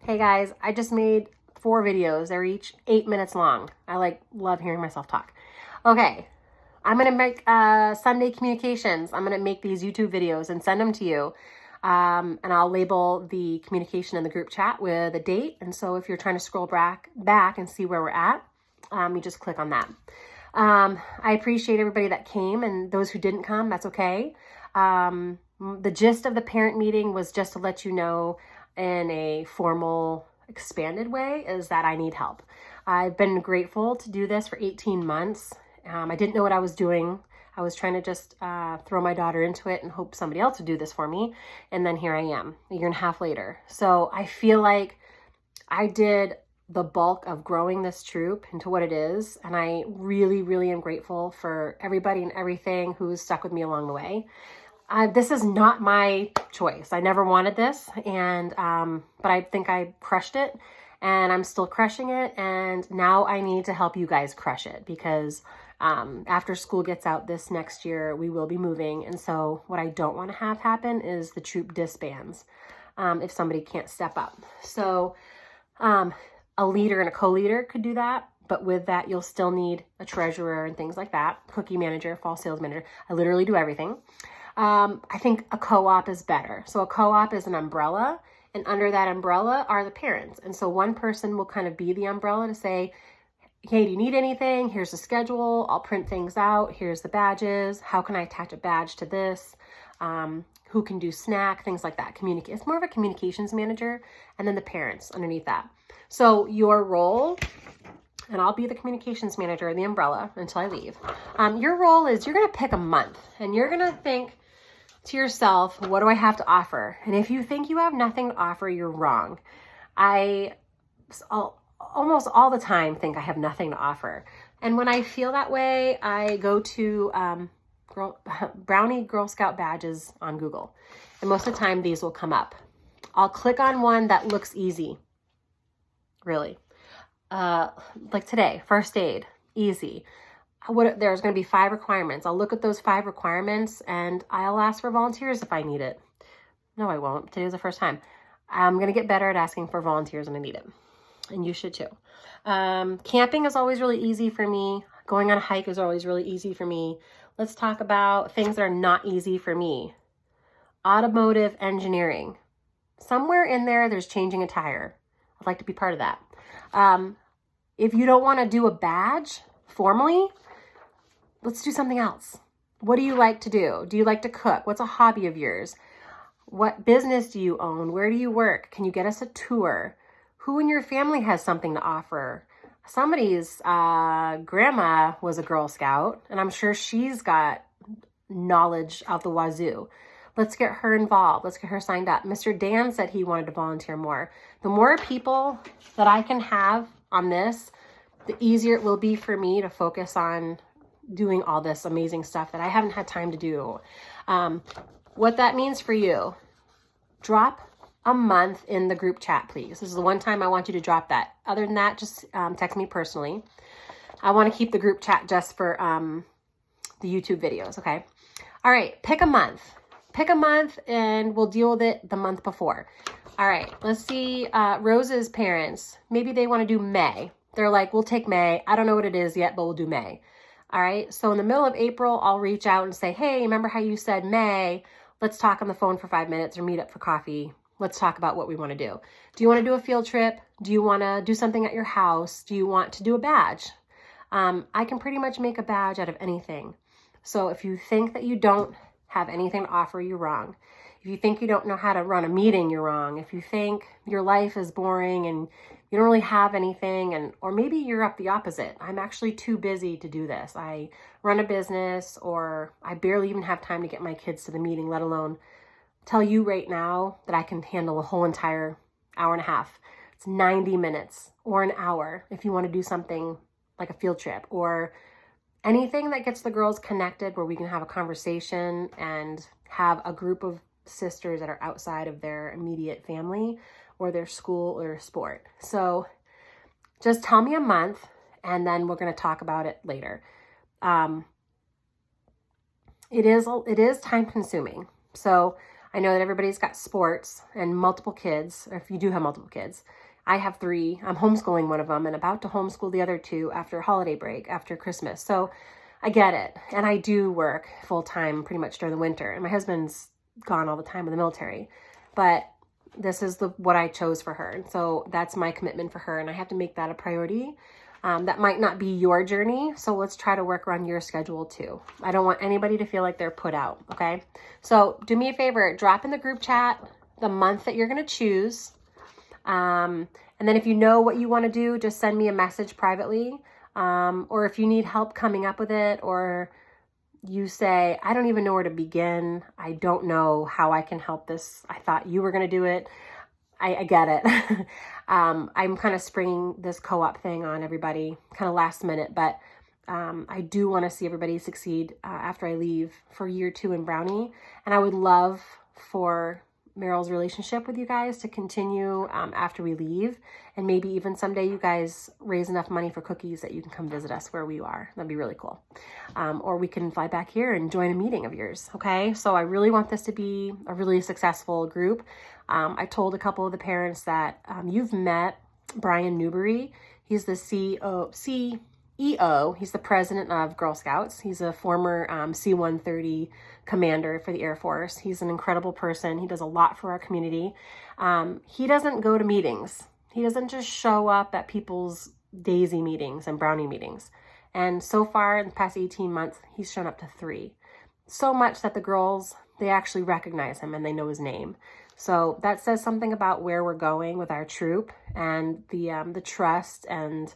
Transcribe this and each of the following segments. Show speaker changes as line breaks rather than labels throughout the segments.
Hey guys, I just made 4 videos. They're each 8 minutes long. I love hearing myself talk. Okay, I'm gonna make Sunday communications. I'm gonna make these YouTube videos and send them to you. And I'll label the communication in the group chat with a date. And so if you're trying to scroll back and see where we're at, you just click on that. I appreciate everybody that came, and those who didn't come, that's okay. The gist of the parent meeting was just to let you know in a formal, expanded way is that I need help. I've been grateful to do this for 18 months. I didn't know what I was doing. I was trying to just throw my daughter into it and hope somebody else would do this for me. And then here I am, a year and a half later. So I feel like I did the bulk of growing this troop into what it is. And I really, really am grateful for everybody and everything who's stuck with me along the way. This is not my choice. I never wanted this, and but I think I crushed it, and I'm still crushing it, and now I need to help you guys crush it, because after school gets out this next year, we will be moving, and so what I don't want to have happen is the troop disbands if somebody can't step up. So a leader and a co-leader could do that, but with that, you'll still need a treasurer and things like that, cookie manager, fall sales manager. I literally do everything. I think a co-op is better. So a co-op is an umbrella, and under that umbrella are the parents. And so one person will kind of be the umbrella to say, hey, do you need anything? Here's the schedule. I'll print things out. Here's the badges. How can I attach a badge to this? Who can do snack, things like that. It's more of a communications manager, and then the parents underneath that. So your role, and I'll be the communications manager, the umbrella, until I leave. Your role is you're going to pick a month, and you're going to think to yourself, what do I have to offer? And if you think you have nothing to offer, you're wrong. I almost all the time think I have nothing to offer. And when I feel that way, I go to Brownie Girl Scout badges on Google. And most of the time, these will come up. I'll click on one that looks easy. Really. Like today, first aid, easy. There's going to be 5 requirements. I'll look at those 5 requirements, and I'll ask for volunteers if I need it. No, I won't. Today's the first time. I'm going to get better at asking for volunteers when I need it. And you should too. Camping is always really easy for me. Going on a hike is always really easy for me. Let's talk about things that are not easy for me. Automotive engineering. Somewhere in there's changing a tire. I'd like to be part of that. If you don't want to do a badge formally, let's do something else. What do you like to do? Do you like to cook? What's a hobby of yours? What business do you own? Where do you work? Can you get us a tour? Who in your family has something to offer? Somebody's grandma was a Girl Scout, and I'm sure she's got knowledge out the wazoo. Let's get her involved. Let's get her signed up. Mr. Dan said he wanted to volunteer more. The more people that I can have on this, the easier it will be for me to focus on doing all this amazing stuff that I haven't had time to do. What that means for you, drop a month in the group chat, please. This is the one time I want you to drop that. Other than that, just text me personally. I want to keep the group chat just for the YouTube videos, okay? All right, pick a month. Pick a month, and we'll deal with it the month before. All right, let's see. Rose's parents, maybe they want to do May. They're like, we'll take May. I don't know what it is yet, but we'll do May. All right, so in the middle of April, I'll reach out and say, hey, remember how you said May? Let's talk on the phone for 5 minutes or meet up for coffee. Let's talk about what we want to do. Do you want to do a field trip? Do you want to do something at your house? Do you want to do a badge? I can pretty much make a badge out of anything. So if you think that you don't have anything to offer, you're wrong. If you think you don't know how to run a meeting, you're wrong. If you think your life is boring and you don't really have anything, or maybe you're up the opposite. I'm actually too busy to do this. I run a business, or I barely even have time to get my kids to the meeting, let alone tell you right now that I can handle a whole entire hour and a half. It's 90 minutes or an hour if you want to do something like a field trip or anything that gets the girls connected where we can have a conversation and have a group of sisters that are outside of their immediate family or their school or their sport. So just tell me a month, and then we're going to talk about it later. It is time consuming. So I know that everybody's got sports and multiple kids, or if you do have multiple kids. I have 3. I'm homeschooling one of them and about to homeschool the other 2 after holiday break, after Christmas. So I get it. And I do work full time pretty much during the winter. And my husband's gone all the time in the military. But this is what I chose for her. And so that's my commitment for her. And I have to make that a priority. That might not be your journey. So let's try to work around your schedule too. I don't want anybody to feel like they're put out. Okay. So do me a favor, drop in the group chat the month that you're going to choose. And then if you know what you want to do, just send me a message privately. Or if you need help coming up with it, or you say, I don't even know where to begin. I don't know how I can help this. I thought you were going to do it. I get it. I'm kind of springing this co-op thing on everybody kind of last minute, but I do want to see everybody succeed after I leave for year 2 in Brownie. And I would love for Meryl's relationship with you guys to continue after we leave. And maybe even someday you guys raise enough money for cookies that you can come visit us where we are. That'd be really cool. Or we can fly back here and join a meeting of yours. Okay. So I really want this to be a really successful group. I told a couple of the parents that you've met Brian Newbery. He's the CEO. He's the president of Girl Scouts. He's a former C-130 commander for the Air Force. He's an incredible person. He does a lot for our community. He doesn't go to meetings. He doesn't just show up at people's Daisy meetings and Brownie meetings. And so far in the past 18 months, he's shown up to 3. So much that the girls, they actually recognize him and they know his name. So that says something about where we're going with our troop and the trust and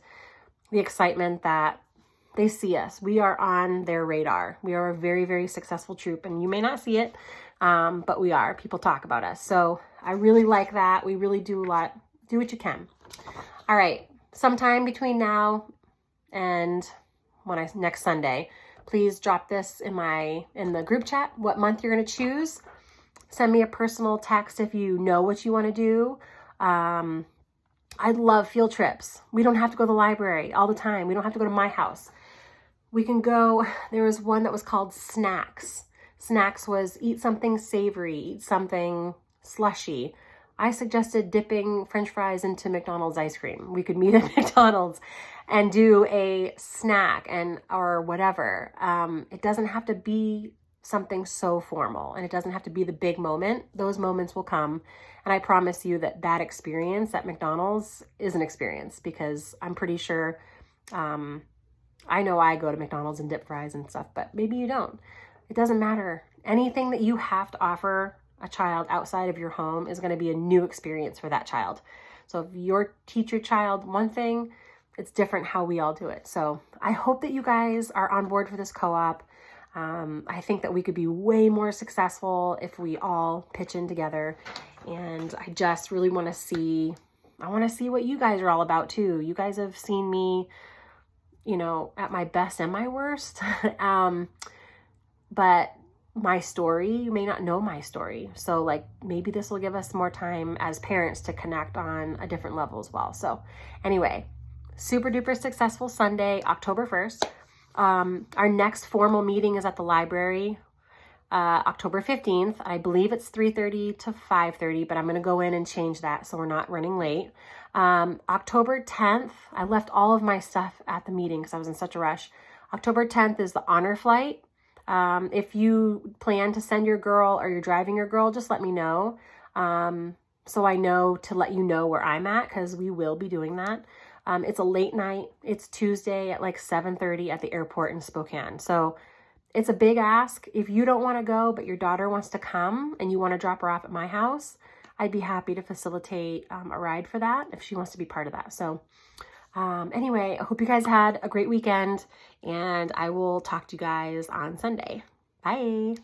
the excitement that they see us. We are on their radar. We are a very, very successful troop, and you may not see it, but we are. People talk about us. So I really like that. We really do a lot. Do what you can. All right. Sometime between now and next Sunday, please drop this in the group chat, what month you're going to choose. Send me a personal text if you know what you want to do. I love field trips. We don't have to go to the library all the time. We don't have to go to my house. We can go, there was one that was called Snacks. Snacks was eat something savory, eat something slushy. I suggested dipping French fries into McDonald's ice cream. We could meet at McDonald's and do a snack or whatever. It doesn't have to be something so formal, and it doesn't have to be the big moment. Those moments will come. And I promise you that experience at McDonald's is an experience, because I'm pretty sure, I know I go to McDonald's and dip fries and stuff, but maybe you don't. It doesn't matter. Anything that you have to offer a child outside of your home is going to be a new experience for that child. So if you teach your child one thing, it's different how we all do it. So I hope that you guys are on board for this co-op. I think that we could be way more successful if we all pitch in together. And I just really want to see what you guys are all about too. You guys have seen me, at my best and my worst. But my story, you may not know my story. So maybe this will give us more time as parents to connect on a different level as well. So anyway, super duper successful Sunday, October 1st. Our next formal meeting is at the library, October 15th. I believe it's 3:30 to 5:30, but I'm going to go in and change that so we're not running late. October 10th, I left all of my stuff at the meeting because I was in such a rush. October 10th is the honor flight. If you plan to send your girl or you're driving your girl, just let me know. So I know to let you know where I'm at, because we will be doing that. It's a late night. It's Tuesday at 7:30 at the airport in Spokane. So it's a big ask. If you don't want to go, but your daughter wants to come and you want to drop her off at my house, I'd be happy to facilitate a ride for that if she wants to be part of that. So anyway, I hope you guys had a great weekend, and I will talk to you guys on Sunday. Bye.